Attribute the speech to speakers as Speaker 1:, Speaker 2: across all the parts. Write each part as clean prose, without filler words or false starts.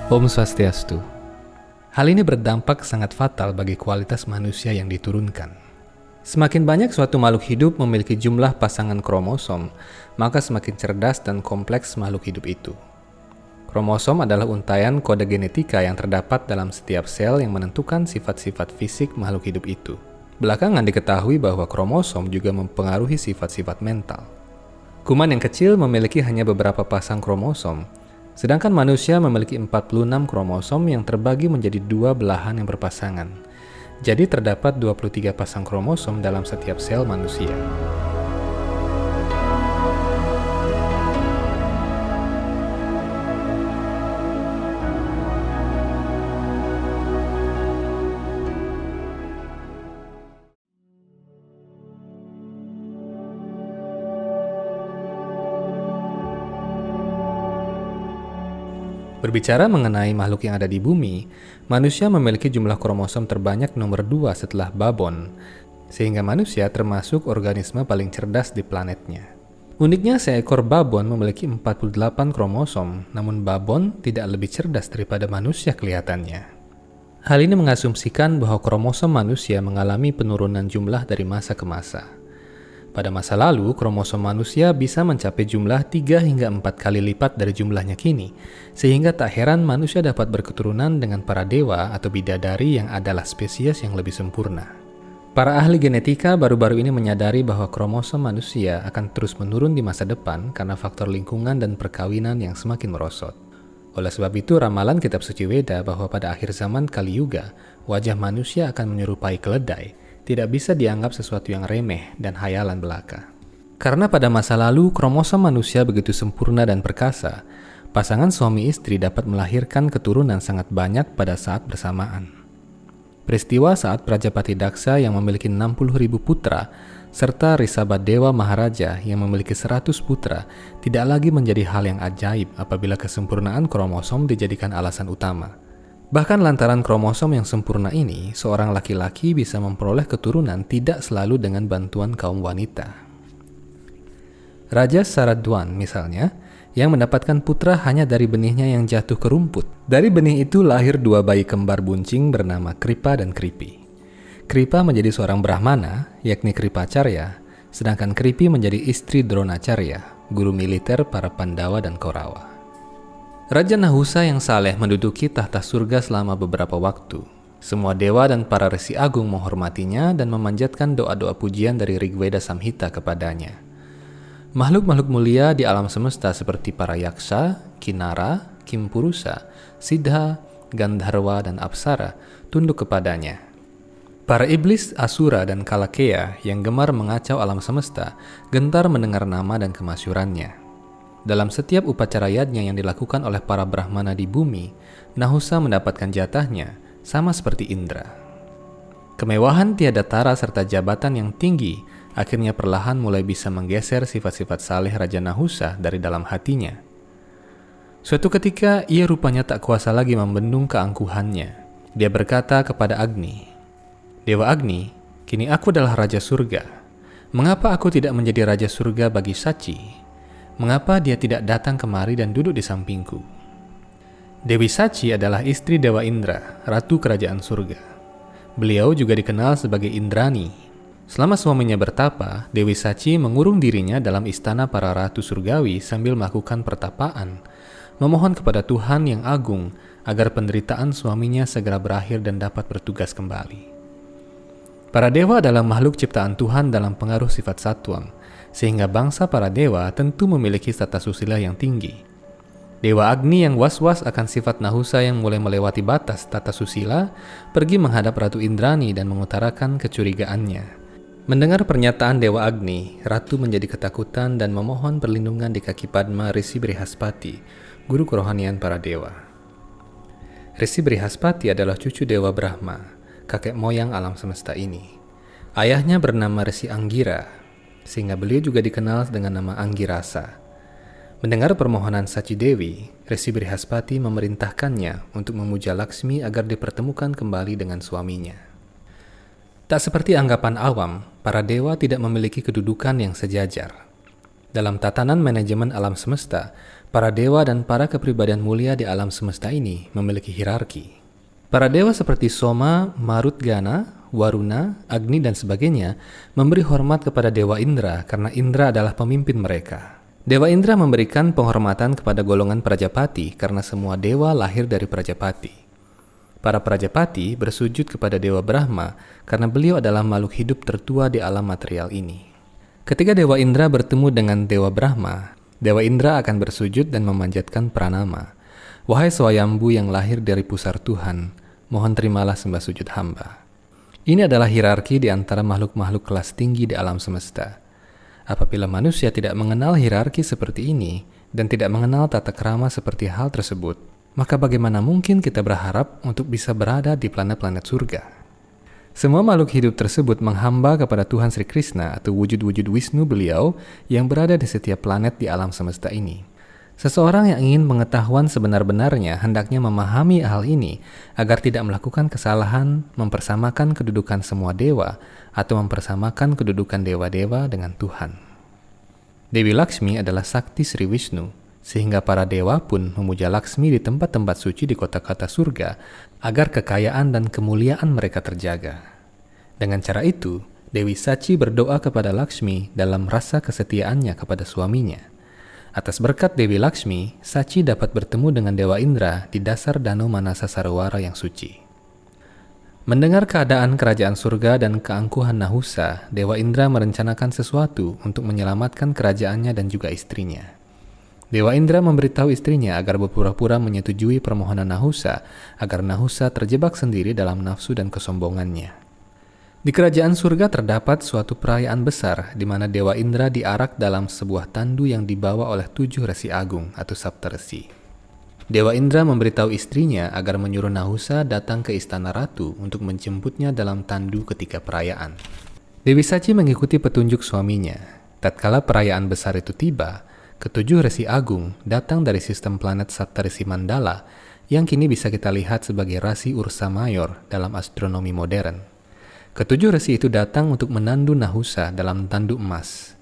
Speaker 1: Om Swastiastu. Hal ini berdampak sangat fatal bagi kualitas manusia yang diturunkan. Semakin banyak suatu makhluk hidup memiliki jumlah pasangan kromosom, maka semakin cerdas dan kompleks makhluk hidup itu. Kromosom adalah untaian kode genetika yang terdapat dalam setiap sel yang menentukan sifat-sifat fisik makhluk hidup itu. Belakangan diketahui bahwa kromosom juga mempengaruhi sifat-sifat mental. Kuman yang kecil memiliki hanya beberapa pasang kromosom, sedangkan manusia memiliki 46 kromosom yang terbagi menjadi dua belahan yang berpasangan. Jadi terdapat 23 pasang kromosom dalam setiap sel manusia. Berbicara mengenai makhluk yang ada di bumi, manusia memiliki jumlah kromosom terbanyak nomor 2 setelah babon, sehingga manusia termasuk organisme paling cerdas di planetnya. Uniknya, seekor babon memiliki 48 kromosom, namun babon tidak lebih cerdas daripada manusia kelihatannya. Hal ini mengasumsikan bahwa kromosom manusia mengalami penurunan jumlah dari masa ke masa. Pada masa lalu, kromosom manusia bisa mencapai jumlah 3 hingga 4 kali lipat dari jumlahnya kini, sehingga tak heran manusia dapat berketurunan dengan para dewa atau bidadari yang adalah spesies yang lebih sempurna. Para ahli genetika baru-baru ini menyadari bahwa kromosom manusia akan terus menurun di masa depan karena faktor lingkungan dan perkawinan yang semakin merosot. Oleh sebab itu, ramalan kitab suci Weda bahwa pada akhir zaman Kali Yuga, wajah manusia akan menyerupai keledai, tidak bisa dianggap sesuatu yang remeh dan hayalan belaka. Karena pada masa lalu kromosom manusia begitu sempurna dan perkasa, pasangan suami istri dapat melahirkan keturunan sangat banyak pada saat bersamaan. Peristiwa saat Prajapati Daksa yang memiliki 60.000 putra, serta Risabhadewa Maharaja yang memiliki 100 putra, tidak lagi menjadi hal yang ajaib apabila kesempurnaan kromosom dijadikan alasan utama. Bahkan lantaran kromosom yang sempurna ini, seorang laki-laki bisa memperoleh keturunan tidak selalu dengan bantuan kaum wanita. Raja Saradwan misalnya, yang mendapatkan putra hanya dari benihnya yang jatuh ke rumput. Dari benih itu lahir dua bayi kembar buncing bernama Kripa dan Kripi. Kripa menjadi seorang Brahmana, yakni Kripacarya, sedangkan Kripi menjadi istri Dronacarya, guru militer para Pandawa dan Kaurawa. Raja Nahusa yang saleh menduduki tahta surga selama beberapa waktu. Semua dewa dan para resi agung menghormatinya dan memanjatkan doa-doa pujian dari Rigveda Samhita kepadanya. Makhluk-makhluk mulia di alam semesta seperti para yaksa, kinara, kimpurusa, siddha, gandharwa, dan apsara tunduk kepadanya. Para iblis, asura, dan kalakeya yang gemar mengacau alam semesta gentar mendengar nama dan kemasyurannya. Dalam setiap upacara yajna yang dilakukan oleh para Brahmana di bumi, Nahusa mendapatkan jatahnya, sama seperti Indra. Kemewahan tiada tara serta jabatan yang tinggi akhirnya perlahan mulai bisa menggeser sifat-sifat saleh Raja Nahusa dari dalam hatinya. Suatu ketika, ia rupanya tak kuasa lagi membendung keangkuhannya. Dia berkata kepada Agni, "Dewa Agni, kini aku adalah Raja Surga. Mengapa aku tidak menjadi Raja Surga bagi Sachi? Mengapa dia tidak datang kemari dan duduk di sampingku?" Dewi Sachi adalah istri Dewa Indra, Ratu Kerajaan Surga. Beliau juga dikenal sebagai Indrani. Selama suaminya bertapa, Dewi Sachi mengurung dirinya dalam istana para ratu surgawi sambil melakukan pertapaan, memohon kepada Tuhan yang agung agar penderitaan suaminya segera berakhir dan dapat bertugas kembali. Para dewa adalah makhluk ciptaan Tuhan dalam pengaruh sifat satwam, sehingga bangsa para dewa tentu memiliki tata susila yang tinggi. Dewa Agni yang was-was akan sifat Nahusa yang mulai melewati batas tata susila, pergi menghadap Ratu Indrani dan mengutarakan kecurigaannya. Mendengar pernyataan Dewa Agni, Ratu menjadi ketakutan dan memohon perlindungan di kaki Padma Risi Brihaspati, guru kerohanian para dewa. Risi Brihaspati adalah cucu Dewa Brahma, kakek moyang alam semesta ini. Ayahnya bernama Risi Anggira, sehingga beliau juga dikenal dengan nama Anggirasa. Mendengar permohonan Sachi Dewi, Resi Brihaspati memerintahkannya untuk memuja Laksmi agar dipertemukan kembali dengan suaminya. Tak seperti anggapan awam, para dewa tidak memiliki kedudukan yang sejajar. Dalam tatanan manajemen alam semesta, para dewa dan para kepribadian mulia di alam semesta ini memiliki hierarki. Para dewa seperti Soma, Marutgana, Waruna, Agni, dan sebagainya memberi hormat kepada Dewa Indra karena Indra adalah pemimpin mereka. Dewa Indra memberikan penghormatan kepada golongan Prajapati karena semua dewa lahir dari Prajapati. Para Prajapati bersujud kepada Dewa Brahma karena beliau adalah makhluk hidup tertua di alam material ini. Ketika Dewa Indra bertemu dengan Dewa Brahma, Dewa Indra akan bersujud dan memanjatkan pranama. Wahai Swayambu yang lahir dari pusar Tuhan, mohon terimalah sembah sujud hamba. Ini adalah hierarki di antara makhluk-makhluk kelas tinggi di alam semesta. Apabila manusia tidak mengenal hierarki seperti ini dan tidak mengenal tata krama seperti hal tersebut, maka bagaimana mungkin kita berharap untuk bisa berada di planet-planet surga? Semua makhluk hidup tersebut menghamba kepada Tuhan Sri Krishna atau wujud-wujud Wisnu beliau yang berada di setiap planet di alam semesta ini. Seseorang yang ingin pengetahuan sebenar-benarnya hendaknya memahami hal ini agar tidak melakukan kesalahan mempersamakan kedudukan semua dewa atau mempersamakan kedudukan dewa-dewa dengan Tuhan. Dewi Laksmi adalah sakti Sri Wisnu, sehingga para dewa pun memuja Laksmi di tempat-tempat suci di kota-kota surga agar kekayaan dan kemuliaan mereka terjaga. Dengan cara itu, Dewi Sachi berdoa kepada Laksmi dalam rasa kesetiaannya kepada suaminya. Atas berkat Dewi Laksmi, Sachi dapat bertemu dengan Dewa Indra di dasar Danau Manasa Sarawara yang suci. Mendengar keadaan kerajaan surga dan keangkuhan Nahusa, Dewa Indra merencanakan sesuatu untuk menyelamatkan kerajaannya dan juga istrinya. Dewa Indra memberitahu istrinya agar berpura-pura menyetujui permohonan Nahusa agar Nahusa terjebak sendiri dalam nafsu dan kesombongannya. Di kerajaan surga terdapat suatu perayaan besar di mana Dewa Indra diarak dalam sebuah tandu yang dibawa oleh 7 resi agung atau saptarsi. Dewa Indra memberitahu istrinya agar menyuruh Nahusa datang ke istana ratu untuk menjemputnya dalam tandu ketika perayaan. Dewi Sachi mengikuti petunjuk suaminya. Tatkala perayaan besar itu tiba, ke-7 resi agung datang dari sistem planet Saptarsi Mandala yang kini bisa kita lihat sebagai rasi Ursa Mayor dalam astronomi modern. Ke-7 resi itu datang untuk menandu Nahusa dalam tanduk emas.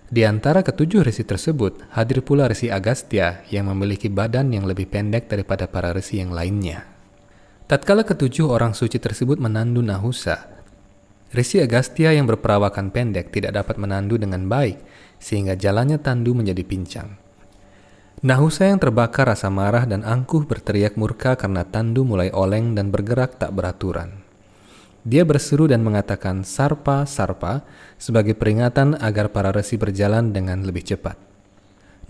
Speaker 1: Di antara ke-7 resi tersebut, hadir pula resi Agastya yang memiliki badan yang lebih pendek daripada para resi yang lainnya. Tatkala ke-7 orang suci tersebut menandu Nahusa, resi Agastya yang berperawakan pendek tidak dapat menandu dengan baik, sehingga jalannya tandu menjadi pincang. Nahusa yang terbakar rasa marah dan angkuh berteriak murka karena tandu mulai oleng dan bergerak tak beraturan. Dia berseru dan mengatakan sarpa, sarpa sebagai peringatan agar para resi berjalan dengan lebih cepat.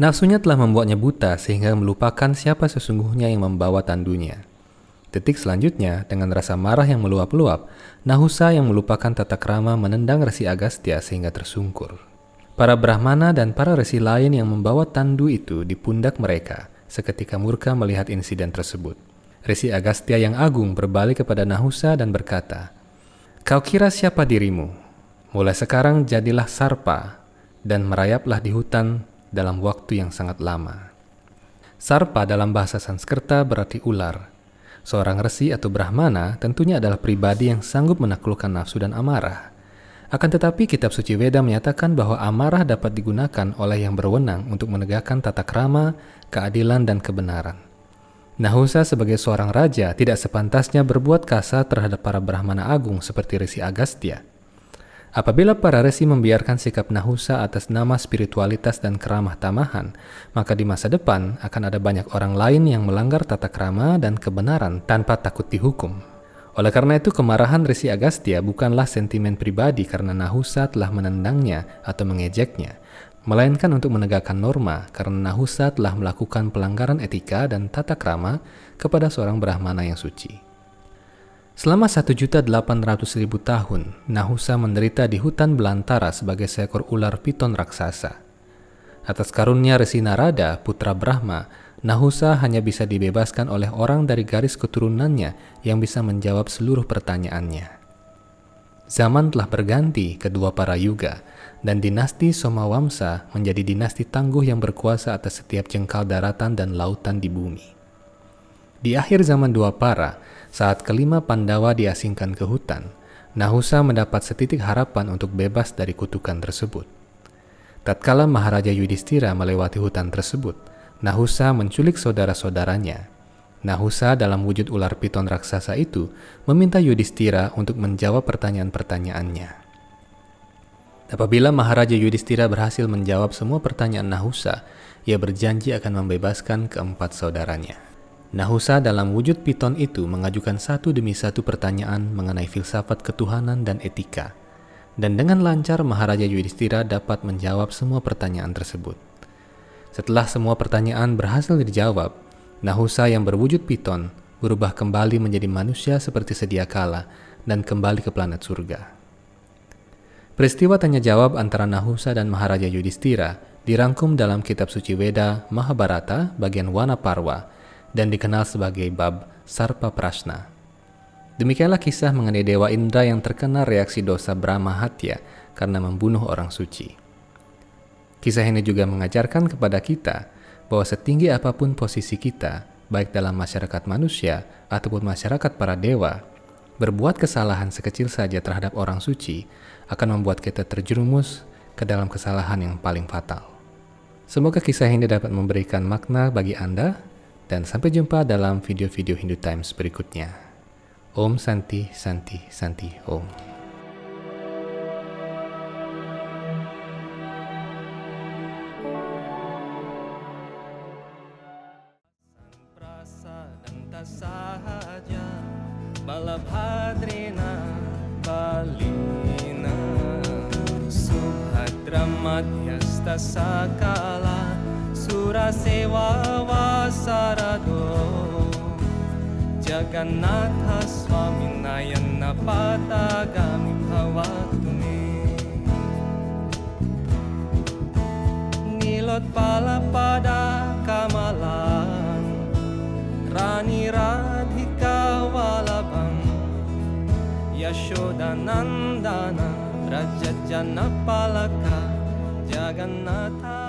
Speaker 1: Nafsunya telah membuatnya buta sehingga melupakan siapa sesungguhnya yang membawa tandunya. Detik selanjutnya, dengan rasa marah yang meluap-luap, Nahusa yang melupakan tata krama menendang resi Agastya sehingga tersungkur. Para Brahmana dan para resi lain yang membawa tandu itu di pundak mereka seketika murka melihat insiden tersebut. Resi Agastya yang agung berbalik kepada Nahusa dan berkata, "Kau kira siapa dirimu? Mulai sekarang jadilah sarpa dan merayaplah di hutan dalam waktu yang sangat lama." Sarpa dalam bahasa Sanskerta berarti ular. Seorang resi atau Brahmana tentunya adalah pribadi yang sanggup menaklukkan nafsu dan amarah. Akan tetapi kitab suci Weda menyatakan bahwa amarah dapat digunakan oleh yang berwenang untuk menegakkan tata krama, keadilan, dan kebenaran. Nahusa sebagai seorang raja tidak sepantasnya berbuat kasar terhadap para Brahmana agung seperti resi Agastya. Apabila para resi membiarkan sikap Nahusa atas nama spiritualitas dan keramah tamahan, maka di masa depan akan ada banyak orang lain yang melanggar tata krama dan kebenaran tanpa takut dihukum. Oleh karena itu, kemarahan resi Agastya bukanlah sentimen pribadi karena Nahusa telah menendangnya atau mengejeknya, melainkan untuk menegakkan norma karena Nahusa telah melakukan pelanggaran etika dan tata krama kepada seorang Brahmana yang suci. Selama 1.800.000 tahun, Nahusa menderita di hutan belantara sebagai seekor ular piton raksasa. Atas karunia Resi Narada, putra Brahma, Nahusa hanya bisa dibebaskan oleh orang dari garis keturunannya yang bisa menjawab seluruh pertanyaannya. Zaman telah berganti kedua para yuga, dan dinasti Somawamsa menjadi dinasti tangguh yang berkuasa atas setiap jengkal daratan dan lautan di bumi. Di akhir zaman Dwapara, saat kelima Pandawa diasingkan ke hutan, Nahusa mendapat setitik harapan untuk bebas dari kutukan tersebut. Tatkala Maharaja Yudhistira melewati hutan tersebut, Nahusa menculik saudara-saudaranya. Nahusa dalam wujud ular piton raksasa itu meminta Yudhistira untuk menjawab pertanyaan-pertanyaannya. Apabila Maharaja Yudhistira berhasil menjawab semua pertanyaan Nahusa, ia berjanji akan membebaskan keempat saudaranya. Nahusa dalam wujud piton itu mengajukan satu demi satu pertanyaan mengenai filsafat ketuhanan dan etika. Dan dengan lancar Maharaja Yudhistira dapat menjawab semua pertanyaan tersebut. Setelah semua pertanyaan berhasil dijawab, Nahusa yang berwujud piton berubah kembali menjadi manusia seperti sedia kala dan kembali ke planet surga. Peristiwa tanya jawab antara Nahusa dan Maharaja Yudhistira dirangkum dalam kitab suci Weda Mahabharata bagian Wanaparwa dan dikenal sebagai bab Sarpa Prashna. Demikianlah kisah mengenai Dewa Indra yang terkena reaksi dosa Brahmahatya karena membunuh orang suci. Kisah ini juga mengajarkan kepada kita bahwa setinggi apapun posisi kita, baik dalam masyarakat manusia ataupun masyarakat para dewa, berbuat kesalahan sekecil saja terhadap orang suci akan membuat kita terjerumus ke dalam kesalahan yang paling fatal. Semoga kisah ini dapat memberikan makna bagi Anda, dan sampai jumpa dalam video-video Hindu Times berikutnya. Om Santi Santi Santi Om. Prasadanta sahaja Balabhadrina Balina Subhadra Madhyasta Sakala Surasewa Vasarado Jagannatha Swami Nayana Patagami Bhavatuni Nilot Palapada Kamalan Rani Radhika Walabang Yashoda Nandana Raja Janapalaka Jagannatha